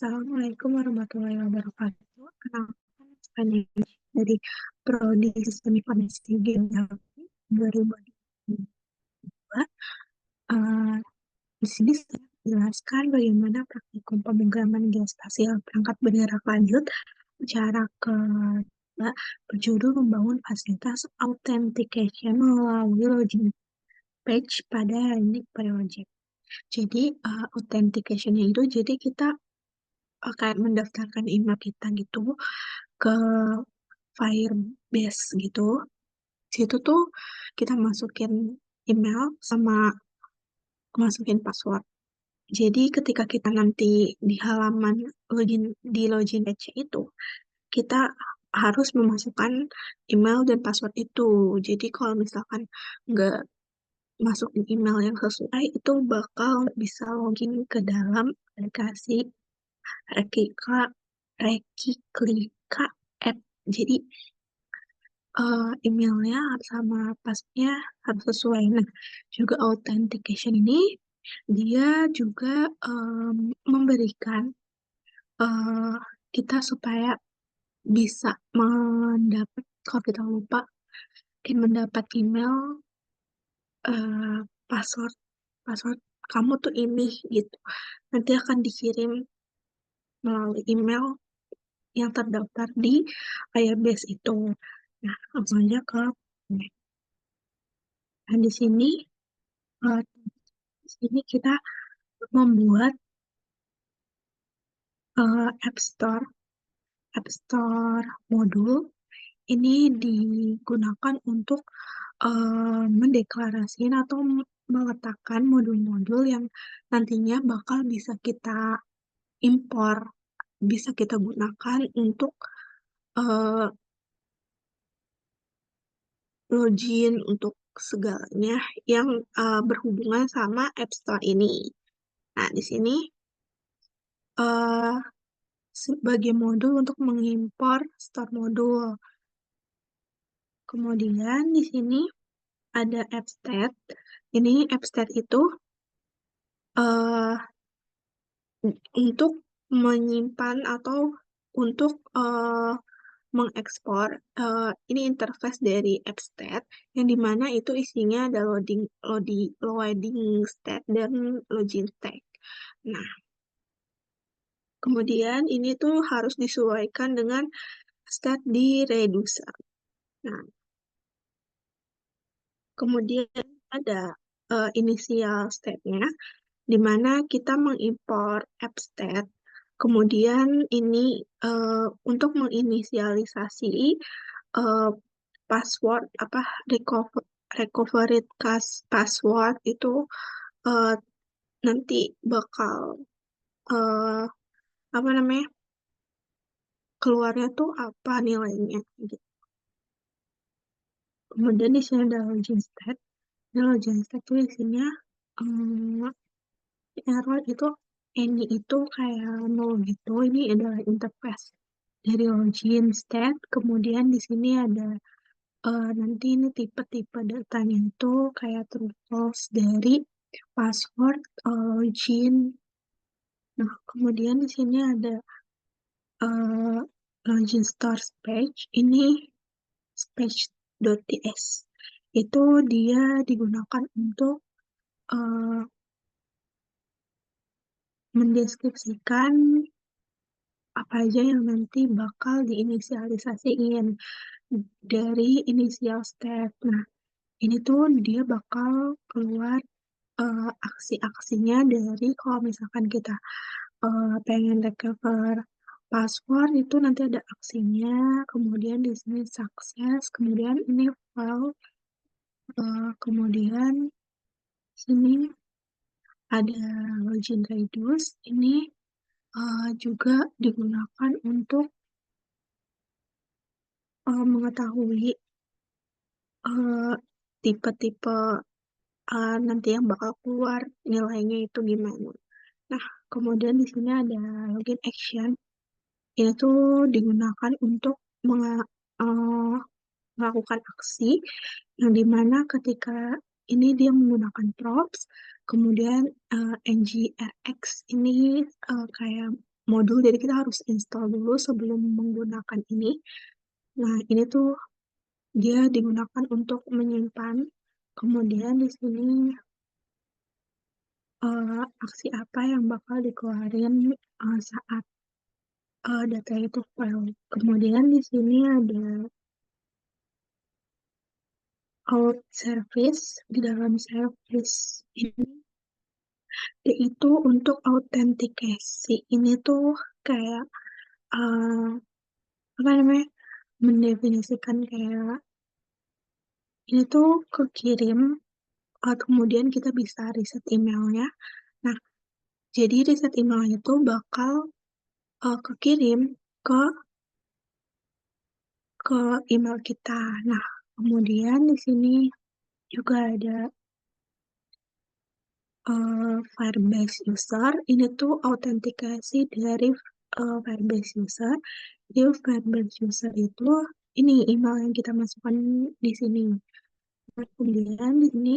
Assalamualaikum warahmatullahi wabarakatuh. Kenalkan saya dari Prodi Sistem Informasi Geografi 2022. Eh, di sini saya menjelaskan bagaimana praktikum pemrograman geospasial perangkat bergerak lanjut cara kedua berjudul membangun fasilitas authentication melalui login page pada ini pada wajib. Jadi authentication-nya itu jadi kita kayak mendaftarkan email kita gitu ke Firebase gitu. Situ tuh kita masukin email sama masukin password. Jadi ketika kita nanti di halaman login page itu, kita harus memasukkan email dan password itu. Jadi kalau misalkan nggak masukin email yang sesuai, itu bakal nggak bisa login ke dalam aplikasi Rekika Rekiklika app. Jadi emailnya sama passwordnya harus sesuai. Nah, juga authentication ini dia juga memberikan eh, kita supaya bisa mendapat kalau kita lupa mungkin mendapat email eh, password password kamu tuh ini gitu. Nanti akan dikirim melalui email yang terdaftar di Firebase itu. Nah, langsung aja ke nah, eh, di sini kita membuat App Store modul. Ini digunakan untuk mendeklarasikan atau meletakkan modul-modul yang nantinya bakal bisa kita impor, bisa kita gunakan untuk eh, login untuk segalanya yang berhubungan sama App Store ini. Nah, di sini eh, sebagai modul untuk mengimpor store modul. Kemudian di sini ada AppStat. Ini AppStat itu eh, untuk menyimpan atau untuk mengekspor ini interface dari AppStat yang dimana itu isinya ada loading stat dan login tag. Nah, kemudian ini tuh harus disesuaikan dengan stat di Reducer. Nah, kemudian ada inisial state-nya, di mana kita mengimport AppStat. Kemudian ini untuk menginisialisasi eh, password apa recovered password itu eh, nanti bakal eh, apa namanya keluarnya tuh apa nilainya gitu. Kemudian di sini ada login stat. Di login stat tuh isinya em, error itu any itu kayak nol gitu. Ini adalah interface dari login stat. Kemudian di sini ada nanti ini tipe-tipe datanya itu kayak true false dari password login. Nah, kemudian di sini ada eh, login stars page. Ini page.ts. Itu dia digunakan untuk eh, mendeskripsikan apa aja yang nanti bakal diinisialisasiin dari inisial step. Nah, ini tuh dia bakal keluar aksi-aksinya dari kalau misalkan kita pengen recover password itu nanti ada aksinya, kemudian di sini sukses, kemudian ini file, kemudian sini ada login reduce, ini juga digunakan untuk mengetahui eh, tipe-tipe nanti yang bakal keluar nilainya itu gimana. Nah, kemudian di sini ada login action. Ini tuh digunakan untuk eh, melakukan aksi yang dimana ketika ini dia menggunakan props, kemudian NGRX ini kayak modul, jadi kita harus install dulu sebelum menggunakan ini. Nah, ini tuh dia digunakan untuk menyimpan. Kemudian di sini aksi apa yang bakal dikeluarin saat data itu file. Kemudian di sini ada out service. Di dalam service ini yaitu untuk autentikasi. Ini tuh kayak uh, apa namanya, mendefinisikan kayak ini tuh kekirim, kemudian kita bisa reset emailnya. Nah, jadi reset emailnya itu bakal kekirim ke ke email kita. Nah, kemudian di sini juga ada Firebase user. Ini tuh autentikasi dari Firebase user. Jadi Firebase user itu ini email yang kita masukkan di sini. Nah, kemudian di sini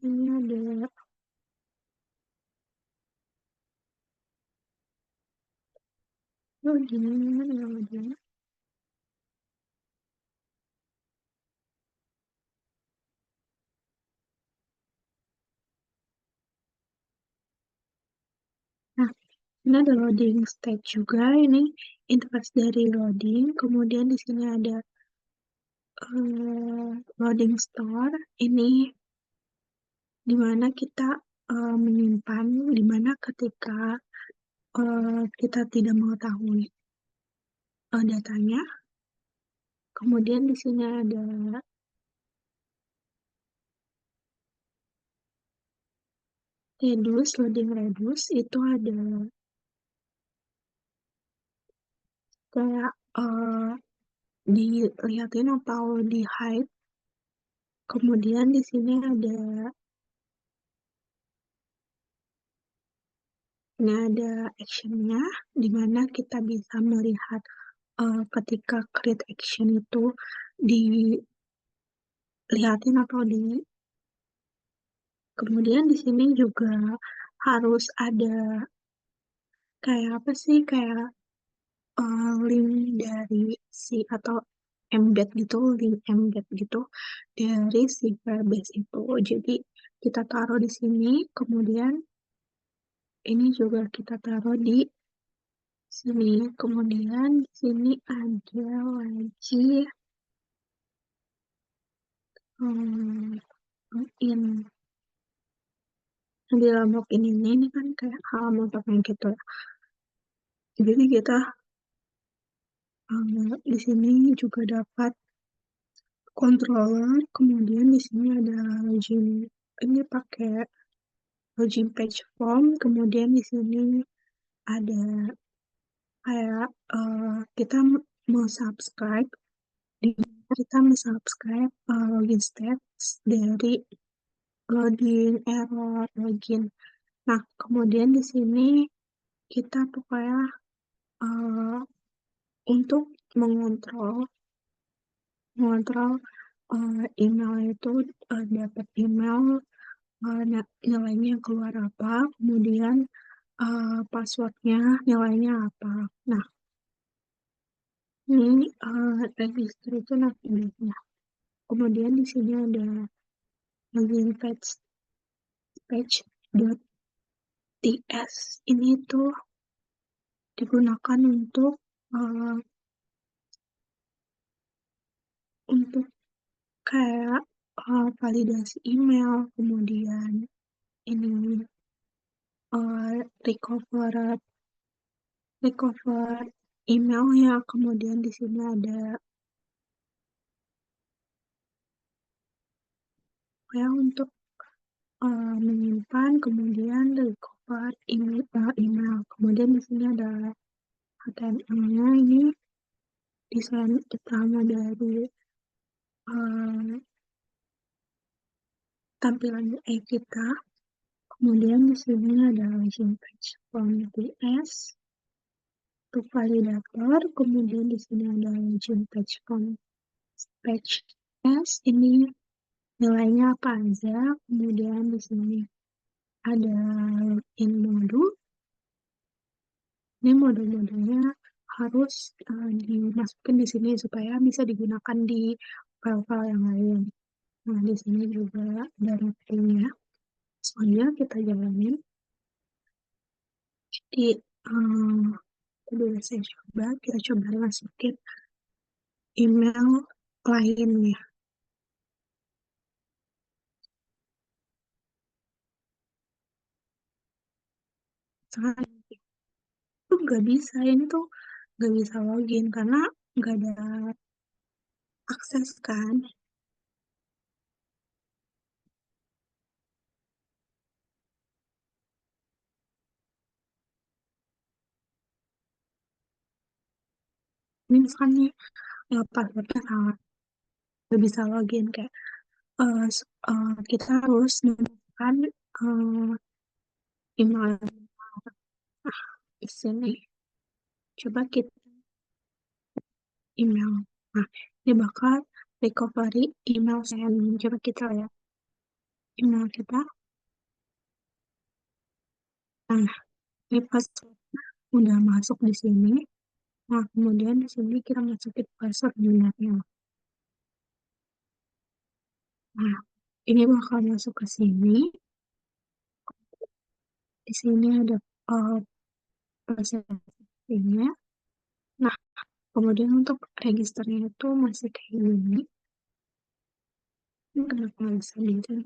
ini ada login, mana login? Nah, ini ada loading state juga. Ini interface dari loading. Kemudian di sini ada loading store. Ini di mana kita menyimpan, di mana ketika kita tidak mengetahui datanya. Kemudian di sini ada reduce, loading reduce. Itu ada kayak dilihatin atau di hide. Kemudian di sini ada actionnya, di mana kita bisa melihat ketika create action itu dilihatin atau di. Kemudian di sini juga harus ada kayak apa sih, kayak link dari si atau embed gitu, link embed gitu dari si Firebase itu. Jadi kita taruh di sini, kemudian ini juga kita taruh di sini. Kemudian di sini ada lagi login. Di dalam login ini kan kayak halaman topeng gitu ya. Jadi kita di sini juga dapat controller, kemudian di sini ada login. Ini pakai login page form, kemudian di sini ada kayak kita mau subscribe, di kita mau subscribe login stats dari loading, error, login. Nah, kemudian di sini kita pokoknya uh, untuk mengontrol mengontrol email itu, dapat email nilainya keluar apa, kemudian passwordnya nilainya apa. Nah, ini registration activity-nya. Kemudian di sini ada login page.ts. Ini tuh digunakan uh, untuk kayak validasi email, kemudian ini recover recover emailnya, kemudian di sini ada ya untuk menyimpan, kemudian recover email, kemudian di sini ada HTML-nya. Ini desain utama dari uh, tampilan UI kita. Kemudian di sini ada login page from WS untuk validator, kemudian di sini ada login page from page S, ini nilainya apa aja, kemudian di sini ada login modul. Ini modul-modulnya harus dimasukin di sini supaya bisa digunakan di file-file yang lain. Nah, di sini juga ada reviewnya. Soalnya kita jalanin. Jadi, dulu saya coba, kita coba masukin email lainnya. Sekarang itu nggak bisa, ini tuh nggak bisa login karena nggak ada akses kan. Ini misalnya passwordnya salah, nggak bisa login kayak kita harus menemukan email di sini. Coba kita email. Nah, ini bakal recovery email send. Coba kita lihat email kita. Nah, ini password udah masuk di sini. Nah, kemudian di sini kita masukin password benarnya. Nah, ini bakal masuk ke sini. Di sini ada prosesnya. Nah, kemudian untuk registernya itu masih kayak gini. Ini kenapa nggak bisa gitu?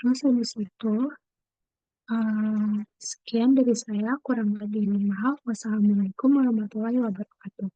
Terus habis itu, sekian dari saya, kurang lebih mohon maaf. Wassalamualaikum warahmatullahi wabarakatuh.